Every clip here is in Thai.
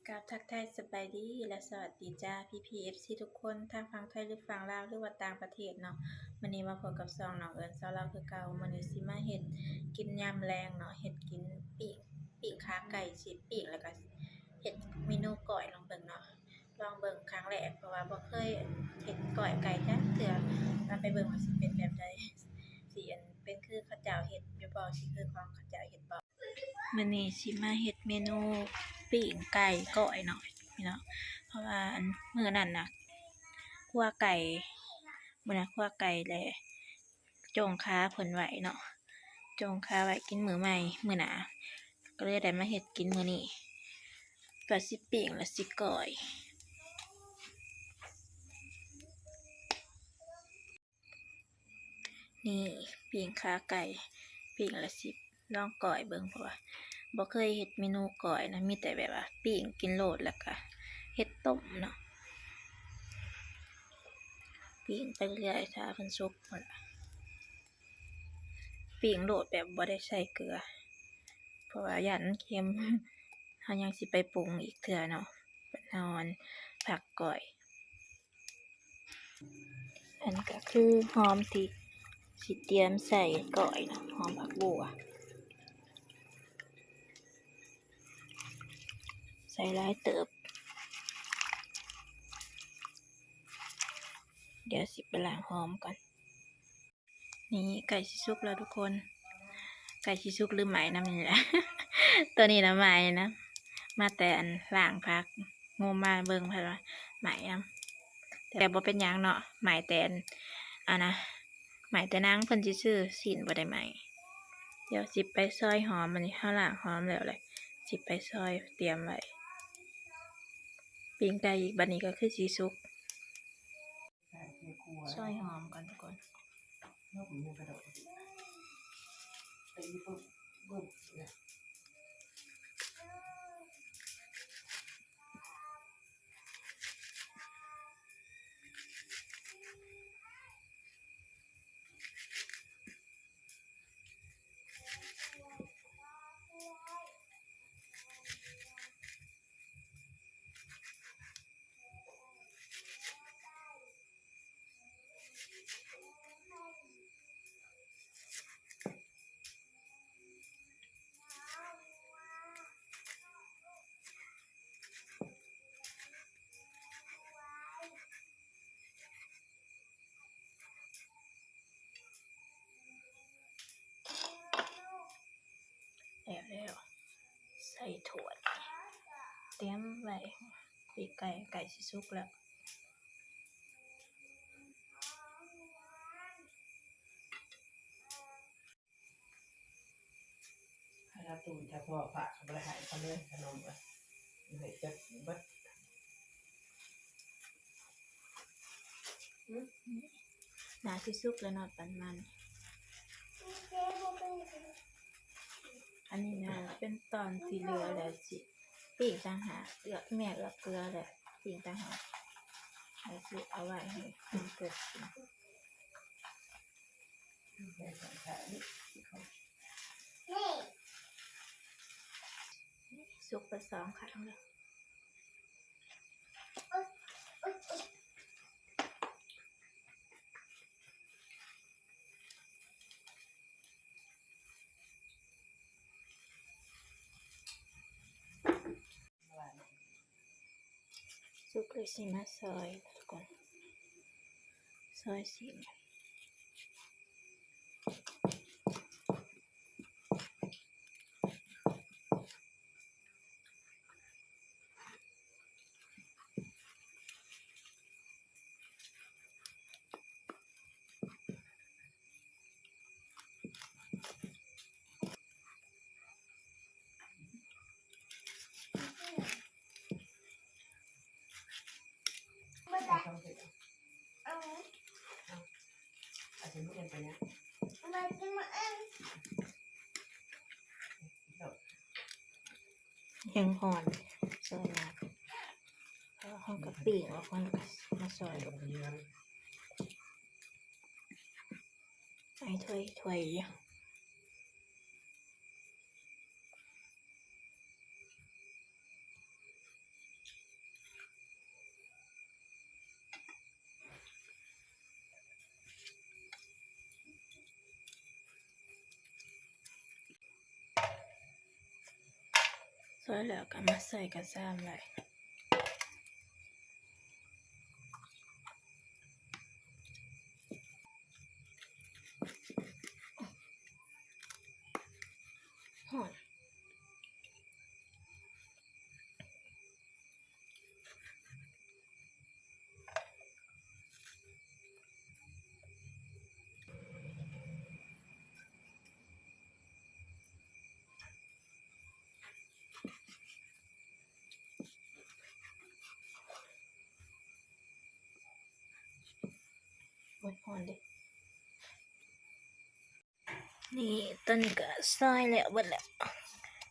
กราบทักทายสบายดีและสวัสดีจ้าพี่ทุกคนทางฝั่งไทยหรือฝั่งลาวหรือว่าต่างประเทศเนาะมื้อนี้มาพบกับช่องน้องเอิญสาวลาวคือเก่ามื้อนี้สิมาเฮ็ดกินยามแลงเนาะเฮ็ดกินปิ้งขาไก่สิปิ้งแล้วก็เฮ็ดเมนูก้อยลองเบิ่งเนาะลองเบิ่งครั้งแรกเพราะว่าบ่เคยเฮ็ดก้อยไก่จักเทื่อมาไปเบิ่งว่าสิเป็นแบบใดสิเป็นคือเขาเจ้าเฮ็ดอยู่บ่สิคือของเขาเจ้าเฮ็ดบ่ มื้อนี้สิมาเฮ็ดเมนูปิ้งไก่ก้อยเนาะพี่น้องเพราะว่ามื้อนั้นน่ะคั่วไก่มื้อนั้นคั่วไก่แลจงค้าเพิ่นไว้เนาะจงค้าไว้กินมื้อใหม่มื้อหน้าก็เลยได้มาเฮ็ดกินมื้อนี้ก็สิปิ้งและสิก้อยนี่ปิ้งขาไก่ปิ้งและสิลองก้อยเบิ่งเพราะว่าบ่เคยเฮ็ดเมนูก้อยนะมีแต่แบบว่าปิ้งกินโลดแล้วก็เฮ็ดต้มเนาะปิ้งไปเรื่อยถ้าเพิ่นสุกพุ่นล่ะปิ้งโลดแบบบ่ได้ใส่เกลือเพราะว่าย้านมันเค็ม เฮายังสิไปปรุงอีกเทื่อเนาะบัดเฮาผักก้อยอันก็คือหอมที่สิเตรียมใส่ก้อยเนาะหอมผักบัวใส่หลายเติบเดี๋ยวสิไปล้างหอมก่อนนี่ไก่สิสุกแล้วทุกคนไก่สิสุกหรือไหมนำนี่แหละ ตัวนี้นะไหมนะมาแต่อันล้างผักงูมาเบิ่งเพิ่นว่าไหมนำแต่บ่เป็นหยังเนาะไหมแต่อันนะไหมแต่นางเพิ่นสิซื้อศีลบ่ได้ไหมเดี๋ยวสิไปซอยหอมอันนี้เฮาล้างหอมแล้วแหละสิไปซอยเตรียมไว้ปิ้งไก่อีกบัดนี้ก็คือสิสุกซอยหอมก่อนทุกคนแล้วใส่ถ้วยเตรียมไว้ปีกไก่สิสุกแล้วถ้าตูนถ้าพ่อฝากเขาไปหายเขาเลยขนมอ่ะเหนื่อยจะบัดน่าสิสุกแล้วเนาะปันมันอันนี้นะเป็นตอนที่เหลือแล้วสิปิ้งต่างหากเอือกแม่เอือกเกลือแหละปิ้งต่างหากแล้วสิเอาไว้ให้มันเกิดกินสุกไป2 ครั้งแล้วสุกเลยสิมาซอยทุกคนซอยสิยังห่อนซอยมาแล้วห้องกับปิ้งออกมันก็มาซอยไอ้ถ้วย ซอยแล้วก็มาใส่กระซ้ำเลยหอนหอนดินี่ต้นก็ซอยแล้วเบิดแล้ว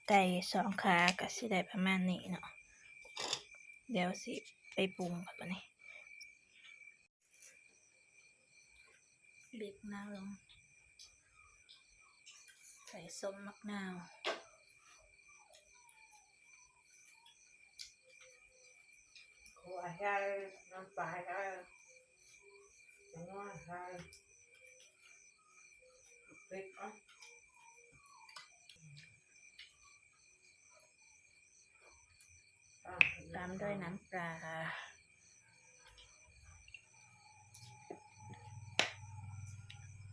ไก่2 ขาก็สิได้ประมาณนี้เนาะเดี๋ยวสิไปปรุงกันบัดนี้บีบมะนาวลงใส่ส้มมะนาว ขัวใส่น้ำปลาใส่น้ำมันใส่พริกอ่ะ ตามด้วยน้ำปลา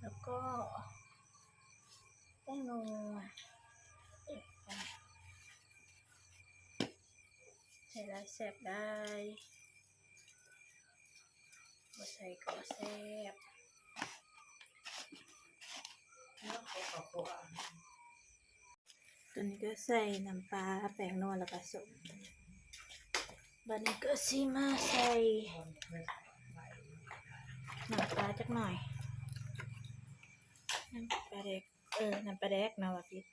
แล้วก็แป้งนัวใส่ได้แซ่บได้บ่ใส่ก็แซ่บ แล้วก็ขัว ตัวนี้ก็ใส่น้ำปลาแป้งนัวแล้วก็ส้มบัดนี้ก็สิมาใส่น้ำปลาจักหน่อยน้ำปลาแดกน้ำปลาแดกนะว่าผิด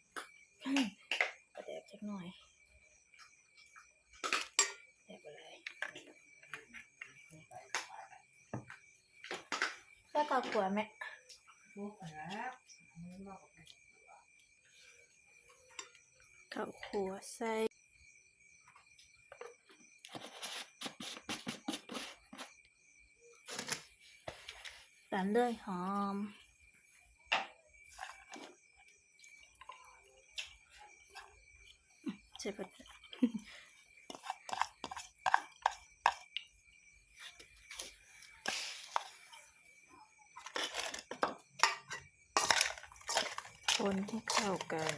ปลาแดกจักหน่อยแดกอะไรแล้วก็ขัวแม่ พวกแล้วไม่มากกว่า ข้าวคั่วใส่ตามด้วยหอมใช่ปะคนให้เข้ากัน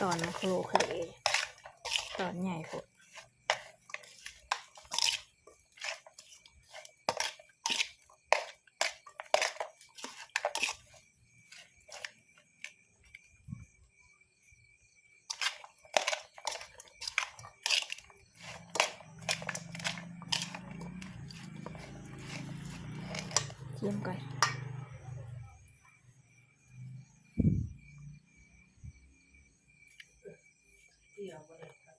ตอนโคลเคลตอนใหญ่พดชิมก่อนเที่ยวก็ได้ครับ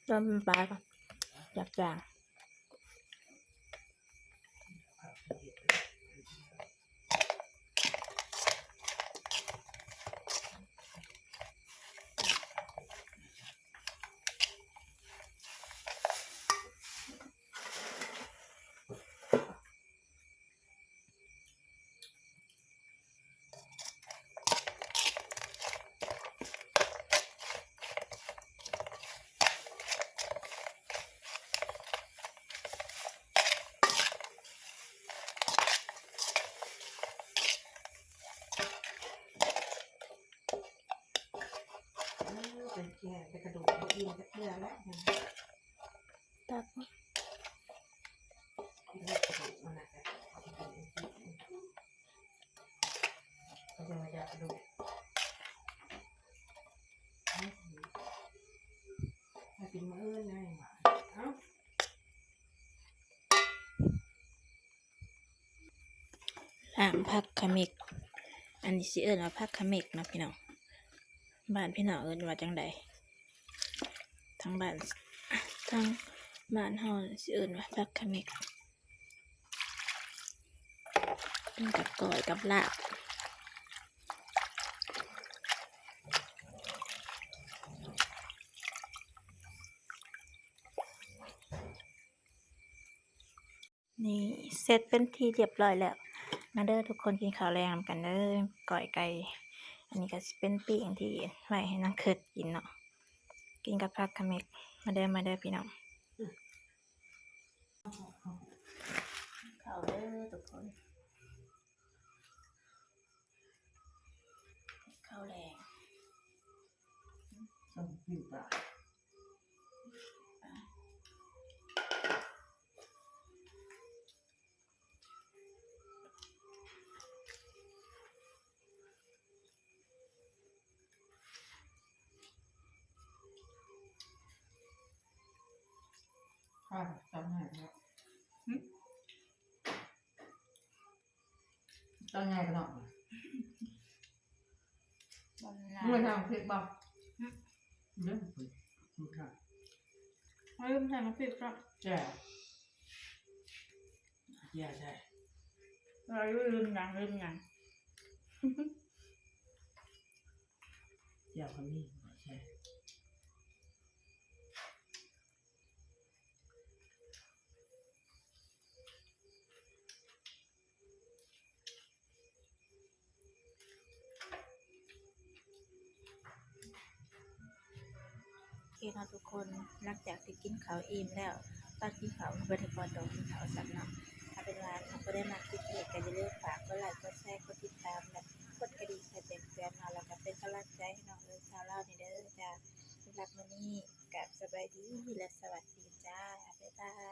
เริ่มปลาก่อนจับจางเป็นแก่เป็นกระดูกกินจะเกลือแล้วเนี่ย ตัก กินกระดูกมันอาจจะกินก็จะมาจากกระดูกถ้ากินมื้อไงหมาเอ้า ล้างผักขมิกอันนี้สิเอิ้นว่าผักขมิกเนาะพี่น้องบ้านพี่น้องเอิ้นว่าจังใดทั้งบ้านเฮาสิเอิ้นว่าผักขมิกเป็นกับก้อยกับลาบ นี่เสร็จเป็นที่เรียบร้อยแล้วมาเด้อทุกคนกินข้าวแรงนำกันเด้อก้อยไก่อันนี้ก็สิเป็นปิ้งที่ไว้ให้นางเคิดกินเนาะกินกับผักขะเม็กมาเด้อพี่น้องข้าวเด้อทุกคนข้าวแรง ต้องปิ้งปลาข้าวจำให้ครับจำไงกันเนาะไม่ทำพริกบ้างเรื่องพริกค่ะ ไม่ลืมใส่มะพริกครับ แจ่แย่ใช่ เราลืมยังแย่คนนี้ใช่โอเคเนาะทุกคนหลังจากที่กินข้าวอิ่มแล้วตอนกินข้าวมันบ่ได้พอตรงกินข้าวสักเนาะถ้าเป็นว่าถ้าบ่ได้มาคลิปนี้ก็อย่าลืมฝากกดไลค์กดแชร์กดติดตามและกดกระดิ่งให้แจ้งเตือนเนาะแล้วก็เป็นกำลังใจให้น้องชาวลาวนี่เด้อจ้าสำหรับมื้อนี้ก็สบายดีและสวัสดีจ้าบ๊ายบาย